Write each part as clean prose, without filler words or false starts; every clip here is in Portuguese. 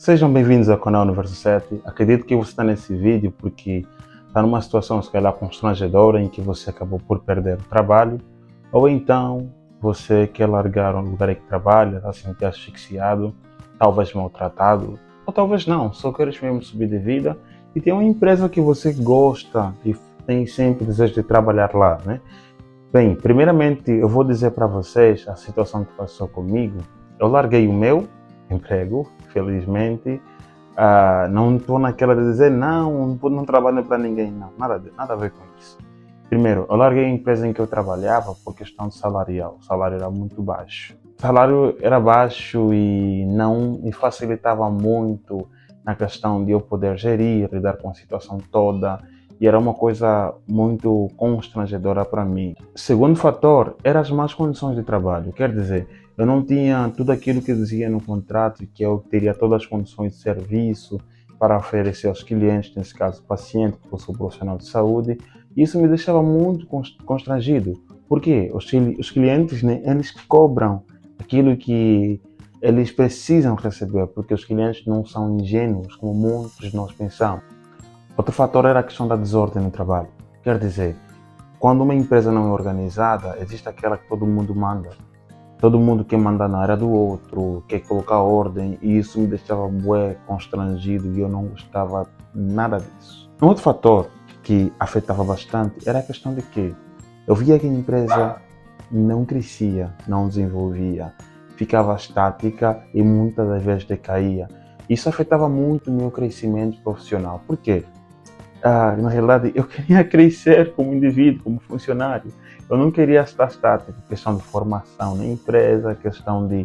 Sejam bem-vindos ao canal Universo 7. Acredito que você está nesse vídeo porque está numa situação, se calhar, constrangedora em que você acabou por perder o trabalho, ou então você quer largar um lugar em que trabalha, está se sentir asfixiado, talvez maltratado, ou talvez não, só queres mesmo subir de vida e tem uma empresa que você gosta e tem sempre desejo de trabalhar lá, né? Bem, primeiramente eu vou dizer para vocês a situação que passou comigo. Eu larguei o meu emprego, felizmente. Não estou naquela de dizer não trabalho para ninguém, não, nada a ver com isso. Primeiro, eu larguei a empresa em que eu trabalhava por questão de salarial. O salário era muito baixo. O salário era baixo e não me facilitava muito na questão de eu poder gerir, lidar com a situação toda. E era uma coisa muito constrangedora para mim. Segundo fator, eram as más condições de trabalho. Quer dizer, eu não tinha tudo aquilo que dizia no contrato, que eu teria todas as condições de serviço para oferecer aos clientes, nesse caso paciente, porque eu sou profissional de saúde. Isso me deixava muito constrangido. Porque os clientes, né, eles cobram aquilo que eles precisam receber, porque os clientes não são ingênuos, como muitos de nós pensamos. Outro fator era a questão da desordem no trabalho. Quer dizer, quando uma empresa não é organizada, existe aquela que todo mundo manda. Todo mundo quer mandar na área do outro, quer colocar ordem, e isso me deixava bué constrangido e eu não gostava nada disso. Um outro fator que afetava bastante era a questão de que eu via que a empresa não crescia, não desenvolvia, ficava estática e muitas das vezes decaía. Isso afetava muito o meu crescimento profissional. Por quê? Na realidade, eu queria crescer como indivíduo, como funcionário. Eu não queria estar estático, questão de formação na empresa, questão de,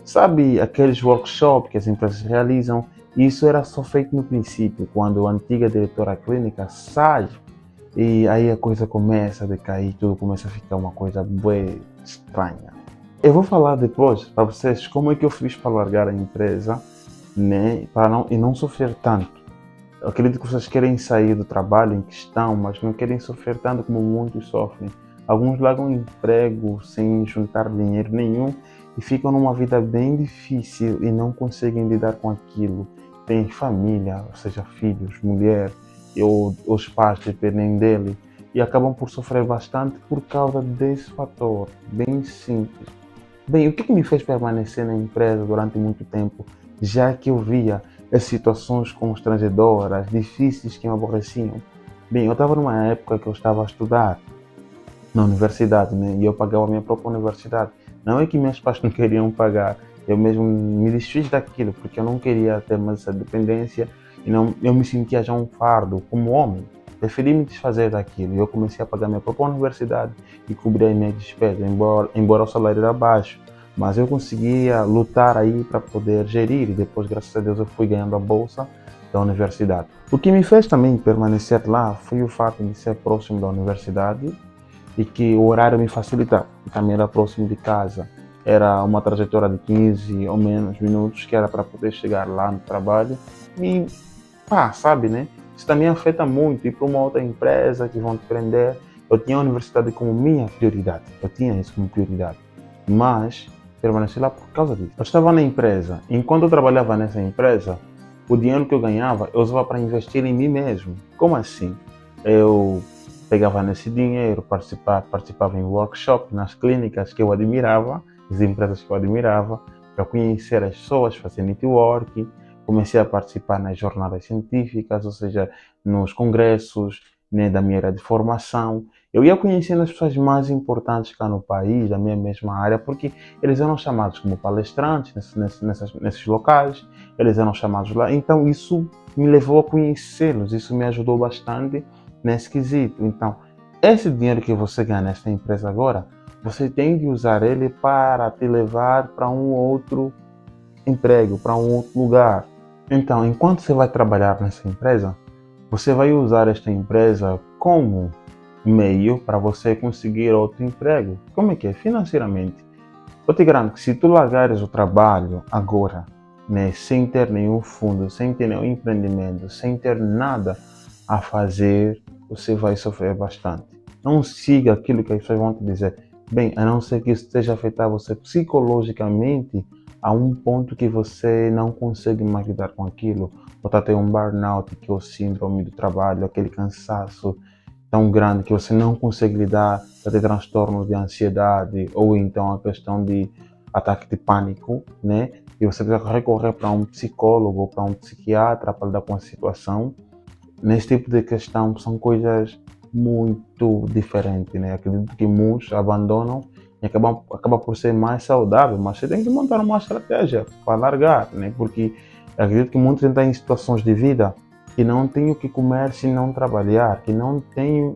sabe, aqueles workshops que as empresas realizam. Isso era só feito no princípio, quando a antiga diretora clínica sai e aí a coisa começa a decair, tudo começa a ficar uma coisa bem estranha. Eu vou falar depois para vocês como é que eu fiz para largar a empresa, né, e não sofrer tanto. Eu acredito que vocês querem sair do trabalho em que estão, mas não querem sofrer tanto como muitos sofrem. Alguns largam emprego sem juntar dinheiro nenhum e ficam numa vida bem difícil e não conseguem lidar com aquilo. Tem família, ou seja, filhos, mulher, ou os pais dependem dele e acabam por sofrer bastante por causa desse fator, bem simples. Bem, o que me fez permanecer na empresa durante muito tempo, já que eu via as situações constrangedoras, difíceis que me aborreciam? Bem, eu estava numa época que eu estava a estudar na universidade, né? E eu pagava a minha própria universidade. Não é que meus pais não queriam pagar, eu mesmo me desfiz daquilo, porque eu não queria ter mais essa dependência e não, eu me sentia já um fardo como homem. Preferi me desfazer daquilo e eu comecei a pagar minha própria universidade e cobrir as minhas despesas, embora o salário era baixo. Mas eu conseguia lutar aí para poder gerir e depois, graças a Deus, eu fui ganhando a bolsa da universidade. O que me fez também permanecer lá foi o fato de ser próximo da universidade e que o horário me facilitava. Também era próximo de casa. Era uma trajetória de 15 ou menos minutos que era para poder chegar lá no trabalho. E, sabe, né? Isso também afeta muito. Ir para uma outra empresa que vão te prender. Eu tinha a universidade como minha prioridade. Eu tinha isso como prioridade. Mas permaneci lá por causa disso. Eu estava na empresa. Enquanto eu trabalhava nessa empresa, o dinheiro que eu ganhava eu usava para investir em mim mesmo. Como assim? Eu pegava nesse dinheiro, participava em workshops, nas clínicas que eu admirava, as empresas que eu admirava, para conhecer as pessoas, fazer network. Comecei a participar nas jornadas científicas, ou seja, nos congressos, né, da minha área de formação. Eu ia conhecendo as pessoas mais importantes cá no país, da minha mesma área, porque eles eram chamados como palestrantes nesses locais, eles eram chamados lá. Então isso me levou a conhecê-los, isso me ajudou bastante nesse quesito. Então, esse dinheiro que você ganha nessa empresa agora, você tem de usar ele para te levar para um outro emprego, para um outro lugar. Então, enquanto você vai trabalhar nessa empresa, você vai usar esta empresa como meio para você conseguir outro emprego. Como é que é? Financeiramente. Eu te garanto que se tu largares o trabalho agora, né, sem ter nenhum fundo, sem ter nenhum empreendimento, sem ter nada a fazer, você vai sofrer bastante. Não siga aquilo que as pessoas vão te dizer. Bem, a não ser que isso esteja a afetar você psicologicamente, a um ponto que você não consegue mais lidar com aquilo, ou está a ter um burnout, que é o síndrome do trabalho, aquele cansaço tão grande que você não consegue lidar, está a ter transtorno de ansiedade, ou então a questão de ataque de pânico, né? E você deve recorrer para um psicólogo ou para um psiquiatra para lidar com a situação. Nesse tipo de questão são coisas muito diferentes, né? Acredito que muitos abandonam e acaba por ser mais saudável, mas você tem que montar uma estratégia para largar, né? Porque acredito que muitos estão em situações de vida que não têm o que comer se não trabalhar, que não têm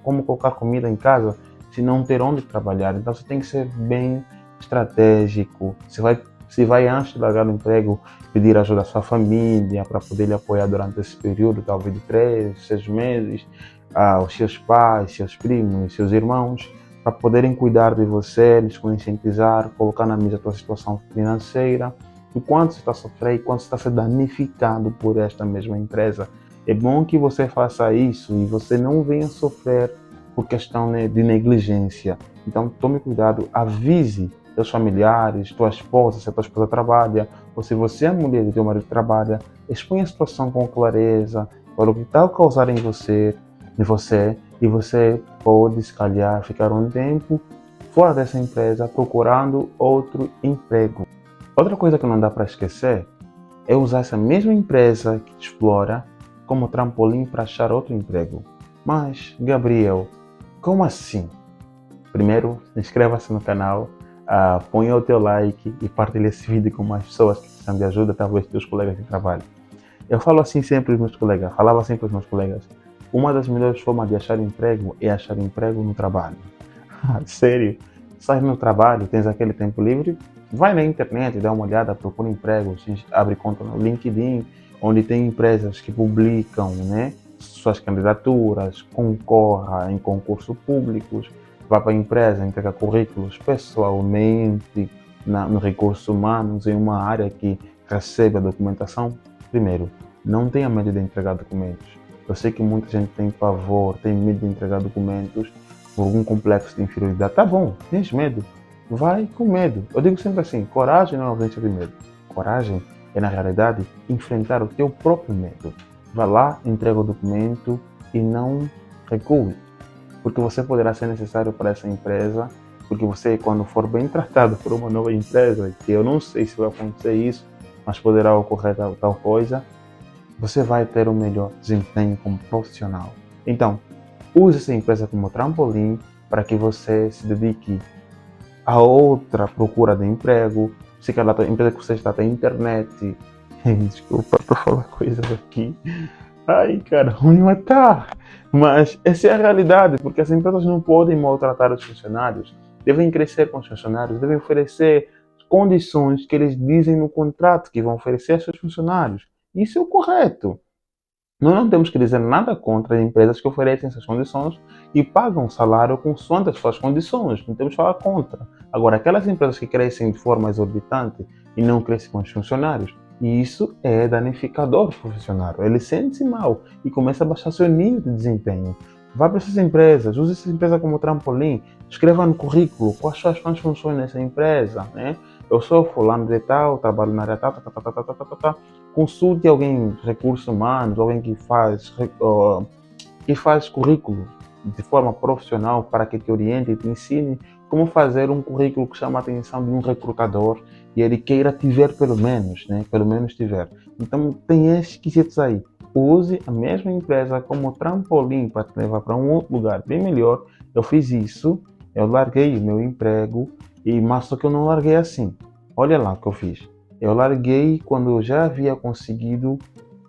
como colocar comida em casa se não ter onde trabalhar. Então você tem que ser bem estratégico. Se vai antes de largar o emprego, pedir ajuda à sua família para poder lhe apoiar durante esse período, talvez de 3, 6 meses, aos seus pais, seus primos, seus irmãos, para poderem cuidar de você, lhes conscientizar, colocar na mesa a tua situação financeira, o quanto você está sofrendo, quanto você está sendo danificado por esta mesma empresa. É bom que você faça isso e você não venha sofrer por questão, né, de negligência. Então tome cuidado, avise teus familiares, tua esposa, se a tua esposa trabalha, ou se você é mulher e teu marido trabalha, exponha a situação com clareza, para o que está a causar em você, e você pode, se calhar, ficar um tempo fora dessa empresa procurando outro emprego. Outra coisa que não dá para esquecer é usar essa mesma empresa que te explora como trampolim para achar outro emprego. Mas, Gabriel, como assim? Primeiro, inscreva-se no canal, ponha o teu like e partilhe esse vídeo com mais pessoas que precisam de ajuda, talvez teus colegas de trabalho. Eu falo assim sempre aos meus colegas, falava sempre aos meus colegas, uma das melhores formas de achar emprego é achar emprego no trabalho. Sério, sai no trabalho, tens aquele tempo livre, vai na internet, dá uma olhada, procura emprego, abre conta no LinkedIn, onde tem empresas que publicam, né, suas candidaturas, concorra em concursos públicos, vá para a empresa, entrega currículos pessoalmente no recursos humanos, em uma área que recebe a documentação. Primeiro, não tenha medo de entregar documentos. Eu sei que muita gente tem pavor, tem medo de entregar documentos por algum complexo de inferioridade. Tá bom, tens medo, vai com medo. Eu digo sempre assim, coragem não é ausência de medo. Coragem é, na realidade, enfrentar o teu próprio medo. Vá lá, entrega o documento e não recue. Porque você poderá ser necessário para essa empresa, porque você, quando for bem tratado por uma nova empresa, que eu não sei se vai acontecer isso, mas poderá ocorrer tal coisa, você vai ter um melhor desempenho como profissional. Então, use essa empresa como trampolim para que você se dedique a outra procura de emprego. Se aquela empresa que você está tem internet, desculpa, estou falando coisas aqui. Ai, cara, vão me matar. Mas essa é a realidade, porque as empresas não podem maltratar os funcionários. Devem crescer com os funcionários, devem oferecer condições que eles dizem no contrato que vão oferecer aos seus funcionários. Isso é o correto. Nós não temos que dizer nada contra as empresas que oferecem essas condições e pagam salário consoante as suas condições. Não temos que falar contra. Agora, aquelas empresas que crescem de forma exorbitante e não crescem com os funcionários, isso é danificador para o funcionário. Ele sente-se mal e começa a baixar seu nível de desempenho. Vá para essas empresas, use essa empresa como trampolim, escreva no currículo quais são as funções nessa empresa, né? Eu sou fulano de tal, trabalho na área tal, tal. Consulte alguém de recursos humanos, alguém que faz currículo de forma profissional para que te oriente e te ensine como fazer um currículo que chama a atenção de um recrutador e ele queira te ver pelo menos, né? Pelo menos te ver. Então tem esses quesitos aí. Use a mesma empresa como trampolim para te levar para um outro lugar bem melhor. Eu fiz isso, eu larguei o meu emprego, mas só que eu não larguei assim. Olha lá o que eu fiz. Eu larguei quando eu já havia conseguido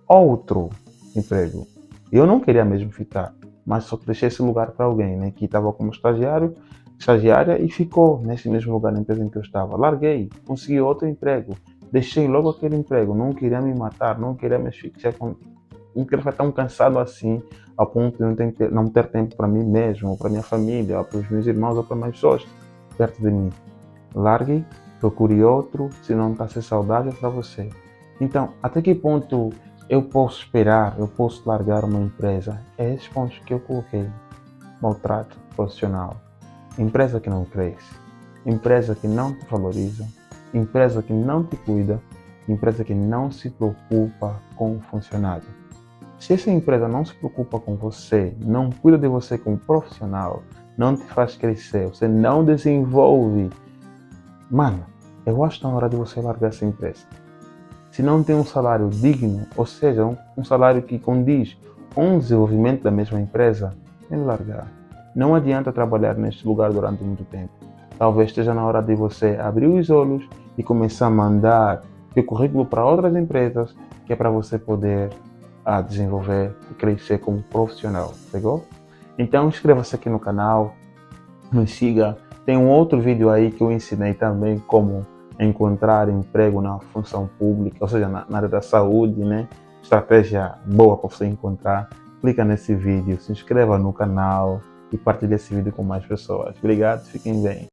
outro emprego. Eu não queria mesmo ficar, mas só que deixei esse lugar para alguém, né, que estava como estagiária e ficou nesse mesmo lugar na empresa em que eu estava. Larguei, consegui outro emprego, deixei logo aquele emprego, não queria me matar, não queria me asfixiar, não queria ficar tão cansado assim, ao ponto de não ter tempo para mim mesmo, ou para minha família, ou para os meus irmãos, ou para mais pessoas perto de mim. Largue, procure outro, se não está a ser saudável para você. Então, até que ponto eu posso esperar, eu posso largar uma empresa? É esses pontos que eu coloquei. Maltrato profissional, empresa que não cresce, empresa que não te valoriza, empresa que não te cuida, empresa que não se preocupa com o funcionário. Se essa empresa não se preocupa com você, não cuida de você como profissional, não te faz crescer, você não desenvolve, mano, eu acho que é hora de você largar essa empresa. Se não tem um salário digno, ou seja, um salário que condiz com o desenvolvimento da mesma empresa, é largar. Não adianta trabalhar neste lugar durante muito tempo. Talvez esteja na hora de você abrir os olhos e começar a mandar o currículo para outras empresas, que é para você poder desenvolver e crescer como profissional, pegou? Então inscreva-se aqui no canal, nos siga. Tem um outro vídeo aí que eu ensinei também como encontrar emprego na função pública, ou seja, na área da saúde, né? Estratégia boa para você encontrar. Clica nesse vídeo, se inscreva no canal e partilhe esse vídeo com mais pessoas. Obrigado, fiquem bem.